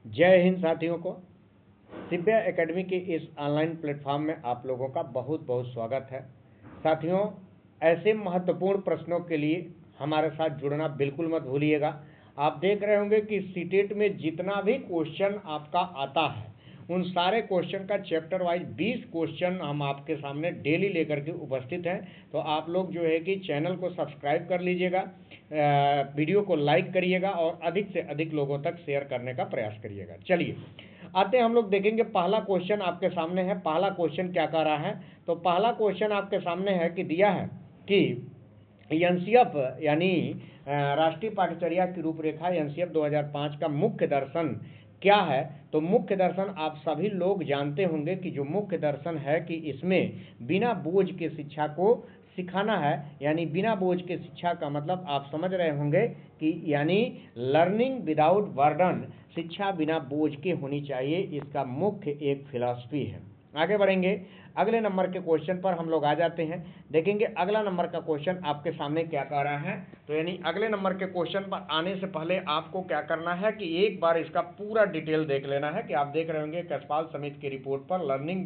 जय हिंद साथियों को। दिव्या एकेडमी के इस ऑनलाइन प्लेटफॉर्म में आप लोगों का बहुत बहुत स्वागत है। साथियों, ऐसे महत्वपूर्ण प्रश्नों के लिए हमारे साथ जुड़ना बिल्कुल मत भूलिएगा। आप देख रहे होंगे कि सीटेट में जितना भी क्वेश्चन आपका आता है उन सारे क्वेश्चन का चैप्टर वाइज 20 क्वेश्चन हम आपके सामने डेली लेकर के उपस्थित हैं। तो आप लोग जो है कि चैनल को सब्सक्राइब कर लीजिएगा, वीडियो को लाइक करिएगा और अधिक से अधिक लोगों तक शेयर करने का प्रयास करिएगा। चलिए आते हैं, हम लोग देखेंगे पहला क्वेश्चन आपके सामने है। पहला क्वेश्चन क्या कह रहा है? तो पहला क्वेश्चन आपके सामने है कि दिया है कि एनसीएफ यानी राष्ट्रीय पाठ्यचर्या की रूपरेखा एनसीएफ 2005 का मुख्य दर्शन क्या है। तो मुख्य दर्शन आप सभी लोग जानते होंगे कि जो मुख्य दर्शन है कि इसमें बिना बोझ के शिक्षा को सिखाना है। यानी बिना बोझ के शिक्षा का मतलब आप समझ रहे होंगे कि यानी लर्निंग विदाउट बर्डन, शिक्षा बिना बोझ के होनी चाहिए। इसका मुख्य एक फिलॉसफी है। आगे बढ़ेंगे, अगले नंबर के क्वेश्चन पर हम लोग आ जाते हैं। देखेंगे अगला नंबर का क्वेश्चन आपके सामने क्या कह रहा है। तो यानी अगले नंबर के क्वेश्चन पर आने से पहले आपको क्या करना है कि एक बार इसका पूरा डिटेल देख लेना है। कि आप देख रहे होंगे यशपाल समिति की रिपोर्ट पर लर्निंग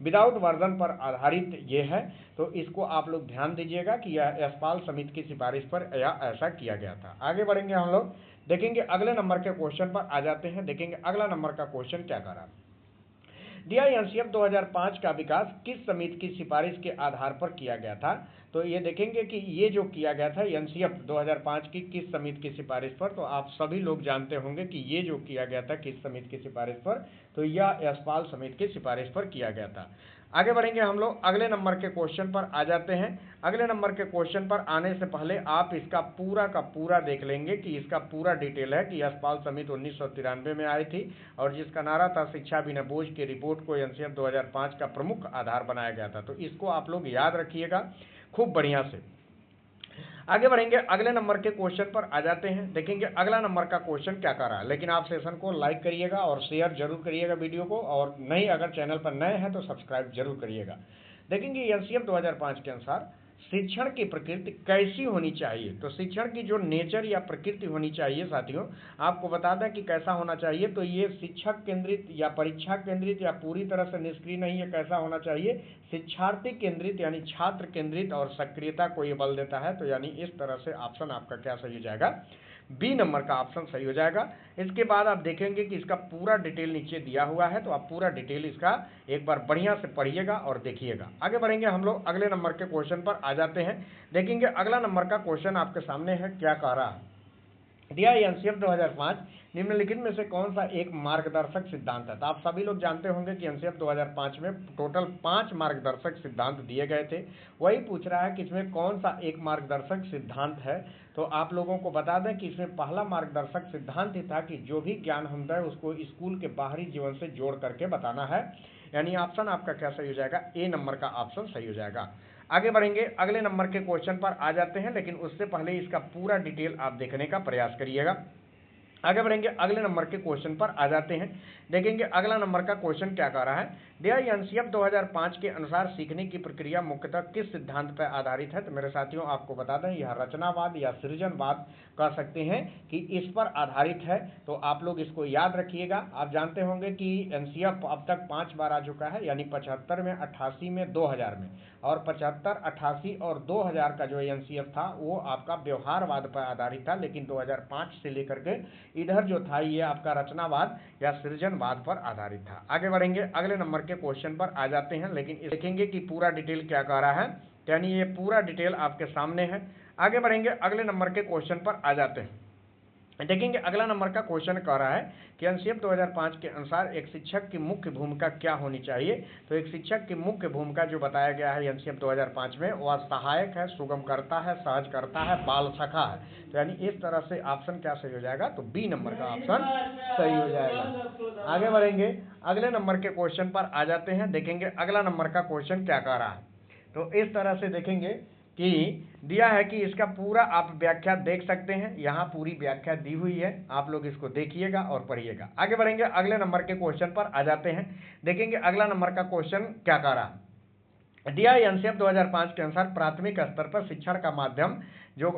विदाउट वर्जन पर आधारित ये है। तो इसको आप लोग ध्यान दीजिएगा कि यह यशपाल समिति की सिफारिश पर ऐसा किया गया था। आगे बढ़ेंगे, हम लोग देखेंगे अगले नंबर के क्वेश्चन पर आ जाते हैं। देखेंगे अगला नंबर का क्वेश्चन क्या कर रहा है। दिया एनसीएफ 2005 का विकास किस समिति की सिफारिश के आधार पर किया गया था। तो ये देखेंगे कि ये जो किया गया था एनसीएफ 2005 की किस समिति की सिफारिश पर। तो आप सभी लोग जानते होंगे कि ये जो किया गया था किस समिति की सिफारिश पर, तो यह यशपाल समिति की सिफारिश पर किया गया था। आगे बढ़ेंगे, हम लोग अगले नंबर के क्वेश्चन पर आ जाते हैं। अगले नंबर के क्वेश्चन पर आने से पहले आप इसका पूरा का पूरा देख लेंगे कि इसका पूरा डिटेल है कि यशपाल समिति 1993 में आई थी और जिसका नारा था शिक्षा बिना बोझ की रिपोर्ट को एनसीएफ 2005 का प्रमुख आधार बनाया गया था। तो इसको आप लोग याद रखिएगा खूब बढ़िया से। आगे बढ़ेंगे, अगले नंबर के क्वेश्चन पर आ जाते हैं। देखेंगे अगला नंबर का क्वेश्चन क्या कर रहा है। लेकिन आप सेशन को लाइक करिएगा और शेयर जरूर करिएगा वीडियो को, और नहीं अगर चैनल पर नए हैं तो सब्सक्राइब जरूर करिएगा। देखेंगे एनसीएफ 2005 के अनुसार शिक्षण की प्रकृति कैसी होनी चाहिए। तो शिक्षण की जो नेचर या प्रकृति होनी चाहिए साथियों, आपको बता दें कि कैसा होना चाहिए। तो ये शिक्षक केंद्रित या परीक्षा केंद्रित या पूरी तरह से निष्क्रिय नहीं है। कैसा होना चाहिए? शिक्षार्थी केंद्रित यानी छात्र केंद्रित और सक्रियता को ये बल देता है। तो यानी इस तरह से ऑप्शन आपका क्या सही हो जाएगा? बी नंबर का ऑप्शन सही हो जाएगा। इसके बाद आप देखेंगे कि इसका पूरा डिटेल नीचे दिया हुआ है। तो आप पूरा डिटेल इसका एक बार बढ़िया से पढ़िएगा और देखिएगा। आगे बढ़ेंगे, हम लोग अगले नंबर के क्वेश्चन पर आ जाते हैं। देखेंगे अगला नंबर का क्वेश्चन आपके सामने है, क्या कह रहा है। दिया एनसीएफ 2005 निम्नलिखित में से कौन सा एक मार्गदर्शक सिद्धांत है। तो आप सभी लोग जानते होंगे कि एनसीएफ 2005 में टोटल 5 मार्गदर्शक सिद्धांत दिए गए थे। वही पूछ रहा है कि इसमें कौन सा एक मार्गदर्शक सिद्धांत है। तो आप लोगों को बता दें कि इसमें पहला मार्गदर्शक सिद्धांत ही था कि जो भी ज्ञान हम दें उसको स्कूल के बाहरी जीवन से जोड़ करके बताना है। यानी ऑप्शन आपका क्या सही हो जाएगा? ए नंबर का ऑप्शन सही हो जाएगा। आगे बढ़ेंगे, अगले नंबर के क्वेश्चन पर आ जाते हैं। लेकिन उससे पहले इसका पूरा डिटेल आप देखने का प्रयास करिएगा। आगे बढ़ेंगे, अगले नंबर के क्वेश्चन पर आ जाते हैं। देखेंगे अगला नंबर का क्वेश्चन क्या कह रहा है। दिया एनसीएफ 2005 के अनुसार सीखने की प्रक्रिया मुख्यतः किस सिद्धांत पर आधारित है। तो मेरे साथियों आपको बता दें यह रचनावाद या सृजनवाद कह सकते हैं कि इस पर आधारित है। तो आप लोग इसको याद रखिएगा। आप जानते होंगे कि एनसीएफ अब तक 5 बार आ चुका है, यानी 75 में, 88 में, 2000 में। और 75, 88 और 2000 का जो एनसीएफ था वो आपका व्यवहारवाद पर आधारित था। लेकिन 2005 से लेकर के इधर जो था ये आपका रचनावाद या सृजनवाद पर आधारित था। आगे बढ़ेंगे, अगले नंबर के क्वेश्चन पर आ जाते हैं। लेकिन देखेंगे कि पूरा डिटेल क्या कह रहा है। यानी ये पूरा डिटेल आपके सामने है। आगे बढ़ेंगे, अगले नंबर के क्वेश्चन पर आ जाते हैं। देखेंगे अगला नंबर का क्वेश्चन कह रहा है कि एनसीएफ 2005 के अनुसार एक शिक्षक की मुख्य भूमिका क्या होनी चाहिए। तो एक शिक्षक की मुख्य भूमिका जो बताया गया है एनसीएफ 2005 में, वह सहायक है, सुगमकर्ता है, सहजकर्ता है, बाल सखा है। तो यानी इस तरह से ऑप्शन क्या सही हो जाएगा? तो बी नंबर का ऑप्शन सही हो जाएगा। आगे बढ़ेंगे, अगले नंबर के क्वेश्चन पर आ जाते हैं। देखेंगे अगला नंबर का क्वेश्चन क्या कह रहा है। तो इस तरह से देखेंगे कि दिया है कि इसका पूरा आप व्याख्या देख सकते हैं। यहाँ पूरी व्याख्या दी हुई है, आप लोग इसको देखिएगा और पढ़िएगा। आगे बढ़ेंगे, अगले नंबर के क्वेश्चन पर आ जाते हैं। देखेंगे अगला नंबर का क्वेश्चन क्या कह रहा है। दिया एनसीएफ 2005 के अनुसार प्राथमिक स्तर पर शिक्षण का माध्यम जो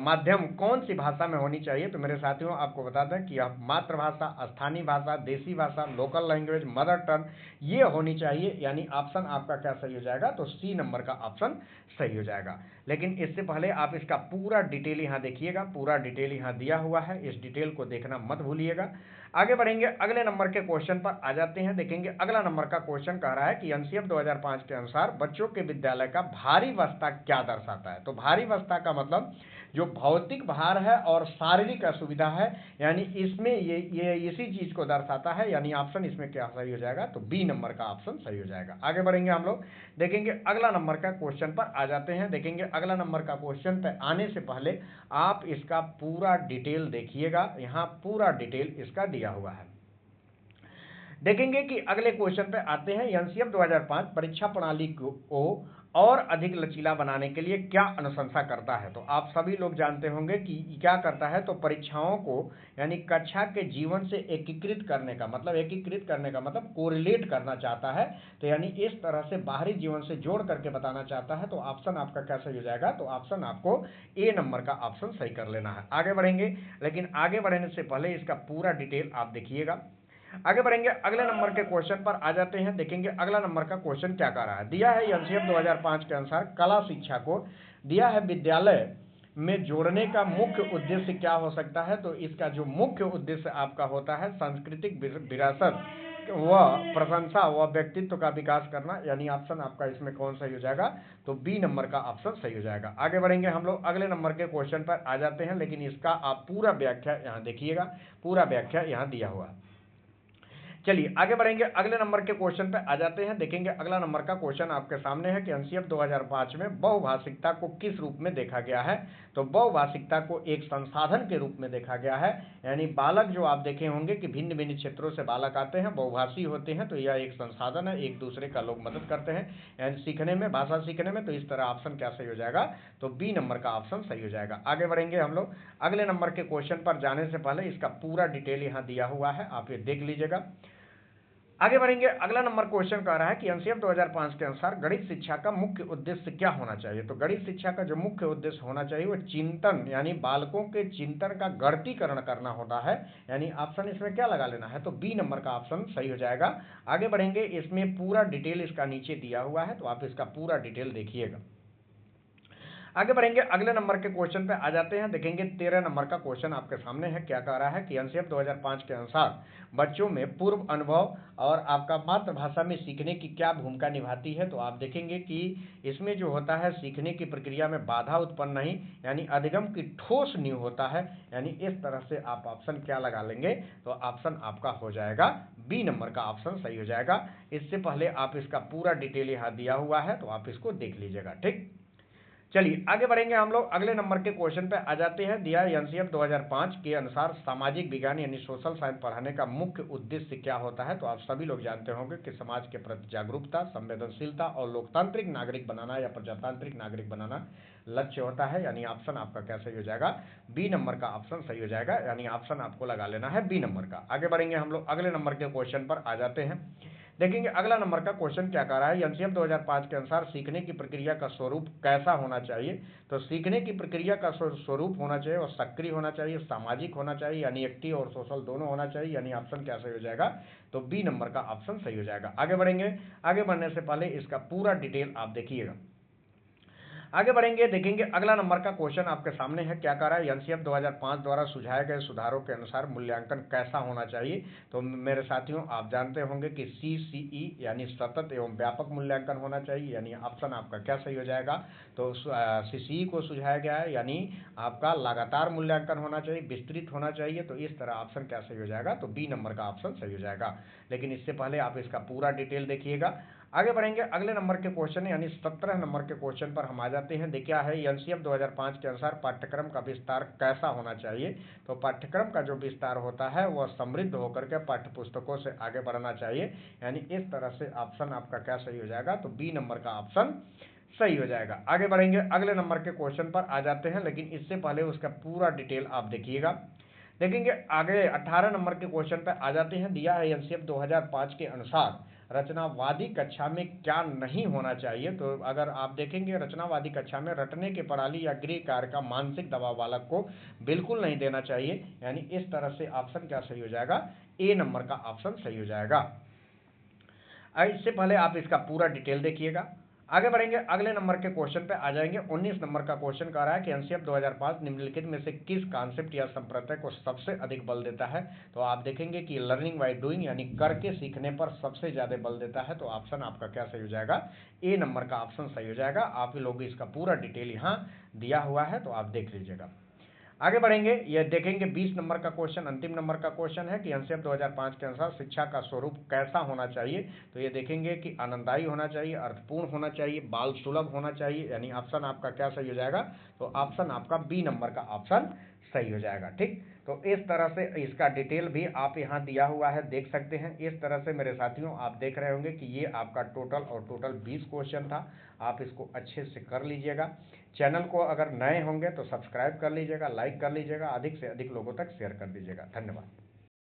माध्यम कौन सी भाषा में होनी चाहिए, तो मेरे साथियों आपको बता दें कि आप मातृभाषा, स्थानीय भाषा, देसी भाषा, लोकल लैंग्वेज, मदर टंग ये होनी चाहिए, यानी ऑप्शन आपका क्या सही हो जाएगा, तो सी नंबर का ऑप्शन सही हो जाएगा। लेकिन इससे पहले आप इसका पूरा डिटेल यहाँ देखिएगा, पूरा डिटेल यहाँ दिया हुआ है, इस डिटेल को देखना मत भूलिएगा। आगे बढ़ेंगे, अगले नंबर के क्वेश्चन पर आ जाते हैं। देखेंगे अगला नंबर का क्वेश्चन कह रहा है कि एनसीएफ 2005 के अनुसार बच्चों के विद्यालय का भारी अवस्था क्या दर्शाता है। तो भारी अवस्था का मतलब जो भौतिक भार है और शारीरिक असुविधा है, यानी इसमें ये इसी चीज को दर्शाता है, यानी ऑप्शन इसमें क्या सही हो जाएगा, तो बी नंबर का ऑप्शन सही हो जाएगा। आगे बढ़ेंगे हम लोग, देखेंगे अगला नंबर का क्वेश्चन पर आ जाते हैं। देखेंगे अगला नंबर का क्वेश्चन पर आने से पहले आप इसका पूरा डिटेल देखिएगा, यहाँ पूरा डिटेल इसका दिया हुआ है। देखेंगे कि अगले क्वेश्चन पे आते हैं, एनसीएफ 2005 परीक्षा प्रणाली को और अधिक लचीला बनाने के लिए क्या अनुशंसा करता है। तो आप सभी लोग जानते होंगे कि क्या करता है, तो परीक्षाओं को यानी कक्षा के जीवन से एकीकृत करने का मतलब कोरिलेट करना चाहता है, तो यानी इस तरह से बाहरी जीवन से जोड़ करके बताना चाहता है। तो ऑप्शन आपका क्या सही हो जाएगा, तो ऑप्शन आपको ए नंबर का ऑप्शन सही कर लेना है। आगे बढ़ेंगे, लेकिन आगे बढ़ने से पहले इसका पूरा डिटेल आप देखिएगा। आगे बढ़ेंगे, अगले नंबर के क्वेश्चन पर आ जाते हैं। देखेंगे अगला नंबर का क्वेश्चन क्या कह रहा है, दिया है एनसीएफ 2005 के अनुसार कला शिक्षा को दिया है विद्यालय में जोड़ने का मुख्य उद्देश्य क्या हो सकता है। तो इसका जो मुख्य उद्देश्य आपका होता है सांस्कृतिक विरासत व प्रशंसा व व्यक्तित्व का विकास करना, यानी ऑप्शन आपका इसमें कौन सही हो जाएगा, तो बी नंबर का ऑप्शन सही हो जाएगा। आगे बढ़ेंगे हम लोग, अगले नंबर के क्वेश्चन पर आ जाते हैं, लेकिन इसका आप पूरा व्याख्या यहाँ देखिएगा, पूरा व्याख्या यहाँ दिया हुआ है। चलिए आगे बढ़ेंगे, अगले नंबर के क्वेश्चन पे आ जाते हैं। देखेंगे अगला नंबर का क्वेश्चन आपके सामने है कि एनसीएफ 2005 में बहुभाषिकता को किस रूप में देखा गया है। तो बहुभाषिकता को एक संसाधन के रूप में देखा गया है, यानी बालक जो आप देखे होंगे कि भिन्न भिन्न क्षेत्रों से बालक आते हैं, बहुभाषी होते हैं, तो यह एक संसाधन है, एक दूसरे का लोग मदद करते हैं यानी सीखने में, भाषा सीखने में। तो इस तरह ऑप्शन क्या सही हो जाएगा, तो बी नंबर का ऑप्शन सही हो जाएगा। आगे बढ़ेंगे हम लोग, अगले नंबर के क्वेश्चन पर जाने से पहले इसका पूरा डिटेल यहाँ दिया हुआ है, आप ये देख लीजिएगा। आगे बढ़ेंगे, अगला नंबर क्वेश्चन कह रहा है कि एनसीएफ 2005 के अनुसार गणित शिक्षा का मुख्य उद्देश्य क्या होना चाहिए। तो गणित शिक्षा का जो मुख्य उद्देश्य होना चाहिए वो चिंतन, यानी बालकों के चिंतन का गणितीकरण करना होता है, यानी ऑप्शन इसमें क्या लगा लेना है, तो बी नंबर का ऑप्शन सही हो जाएगा। आगे बढ़ेंगे, इसमें पूरा डिटेल इसका नीचे दिया हुआ है, तो आप इसका पूरा डिटेल देखिएगा। आगे बढ़ेंगे, अगले नंबर के क्वेश्चन पे आ जाते हैं। देखेंगे 13 नंबर का क्वेश्चन आपके सामने है, क्या कह रहा है कि एनसीएफ 2005 के अनुसार बच्चों में पूर्व अनुभव और आपका मातृभाषा में सीखने की क्या भूमिका निभाती है। तो आप देखेंगे कि इसमें जो होता है सीखने की प्रक्रिया में बाधा उत्पन्न नहीं, यानी अधिगम की ठोस नींव होता है, यानी इस तरह से आप ऑप्शन क्या लगा लेंगे, तो ऑप्शन आपका हो जाएगा बी नंबर का ऑप्शन सही हो जाएगा। इससे पहले आप इसका पूरा डिटेल यहाँ दिया हुआ है, तो आप इसको देख लीजिएगा। ठीक, चलिए आगे बढ़ेंगे हम लोग, अगले नंबर के क्वेश्चन पे आ जाते हैं। दिया एनसीएफ 2005 के अनुसार सामाजिक विज्ञान यानी सोशल साइंस पढ़ाने का मुख्य उद्देश्य क्या होता है। तो आप सभी लोग जानते होंगे कि समाज के प्रति जागरूकता, संवेदनशीलता और लोकतांत्रिक नागरिक बनाना या प्रजातांत्रिक नागरिक बनाना लक्ष्य होता है, यानी ऑप्शन आपका क्या सही हो जाएगा, बी नंबर का ऑप्शन सही हो जाएगा, यानी ऑप्शन आपको लगा लेना है बी नंबर का। आगे बढ़ेंगे हम लोग, अगले नंबर के क्वेश्चन पर आ जाते हैं। देखेंगे अगला नंबर का क्वेश्चन क्या कह रहा है, एनसीएफ 2005 के अनुसार सीखने की प्रक्रिया का स्वरूप कैसा होना चाहिए। तो सीखने की प्रक्रिया का स्वरूप होना चाहिए और सक्रिय होना चाहिए, सामाजिक होना चाहिए, यानी एक्टिव और सोशल दोनों होना चाहिए, यानी ऑप्शन क्या सही हो जाएगा, तो बी नंबर का ऑप्शन सही हो जाएगा। आगे बढ़ेंगे, आगे बढ़ने से पहले इसका पूरा डिटेल आप देखिएगा। आगे बढ़ेंगे, देखेंगे अगला नंबर का क्वेश्चन आपके सामने है, क्या कह रहा है, एनसीएफ 2005 द्वारा सुझाए गए सुधारों के अनुसार मूल्यांकन कैसा होना चाहिए। तो मेरे साथियों आप जानते होंगे कि सीसीई यानी सतत एवं व्यापक मूल्यांकन होना चाहिए, यानी ऑप्शन आपका क्या सही हो जाएगा, तो सीसीई को सुझाया गया है, यानी आपका लगातार मूल्यांकन होना चाहिए, विस्तृत होना चाहिए। तो इस तरह ऑप्शन क्या सही हो जाएगा, तो बी नंबर का ऑप्शन सही हो जाएगा। लेकिन इससे पहले आप इसका पूरा डिटेल देखिएगा। आगे बढ़ेंगे, अगले नंबर के क्वेश्चन यानी 17 नंबर के क्वेश्चन पर हम आ जाते हैं। देखिए है एनसीएफ 2005 के अनुसार पाठ्यक्रम का विस्तार कैसा होना चाहिए। तो पाठ्यक्रम का जो विस्तार होता है वह समृद्ध होकर के पाठ्य पुस्तकों से आगे बढ़ना चाहिए, यानी इस तरह से ऑप्शन आपका क्या सही हो जाएगा, तो बी नंबर का ऑप्शन सही हो जाएगा। आगे बढ़ेंगे, अगले नंबर के क्वेश्चन पर आ जाते हैं, लेकिन इससे पहले उसका पूरा डिटेल आप देखिएगा। देखेंगे आगे 18 नंबर के क्वेश्चन पर आ जाते हैं। दिया है एनसीएफ 2005 के अनुसार रचनावादी कक्षा में क्या नहीं होना चाहिए। तो अगर आप देखेंगे रचनावादी कक्षा में रटने के प्रणाली या गृह कार्य का मानसिक दबाव बालक को बिल्कुल नहीं देना चाहिए, यानी इस तरह से ऑप्शन क्या सही हो जाएगा, ए नंबर का ऑप्शन सही हो जाएगा। इससे पहले आप इसका पूरा डिटेल देखिएगा। आगे बढ़ेंगे, अगले नंबर के क्वेश्चन पे आ जाएंगे। 19 नंबर का क्वेश्चन कह रहा है कि एनसीएफ 2005 निम्नलिखित में से किस कॉन्सेप्ट या संप्रदाय को सबसे अधिक बल देता है। तो आप देखेंगे कि लर्निंग बाय डूइंग यानी करके सीखने पर सबसे ज्यादा बल देता है। तो ऑप्शन आपका क्या सही हो जाएगा, ए नंबर का ऑप्शन सही हो जाएगा। आप लोग इसका पूरा डिटेल यहाँ दिया हुआ है, तो आप देख लीजिएगा। आगे बढ़ेंगे, यह देखेंगे 20 नंबर का क्वेश्चन, अंतिम नंबर का क्वेश्चन है कि एनसीएफ 2005 के अनुसार शिक्षा का स्वरूप कैसा होना चाहिए। तो ये देखेंगे कि आनंददायी होना चाहिए, अर्थपूर्ण होना चाहिए, बाल सुलभ होना चाहिए, यानी ऑप्शन आपका क्या सही हो जाएगा, तो ऑप्शन आपका बी नंबर का ऑप्शन सही हो जाएगा। ठीक, तो इस तरह से इसका डिटेल भी आप यहाँ दिया हुआ है, देख सकते हैं। इस तरह से मेरे साथियों आप देख रहे होंगे कि ये आपका टोटल 20 क्वेश्चन था। आप इसको अच्छे से कर लीजिएगा। चैनल को अगर नए होंगे तो सब्सक्राइब कर लीजिएगा, लाइक कर लीजिएगा, अधिक से अधिक लोगों तक शेयर कर दीजिएगा। धन्यवाद।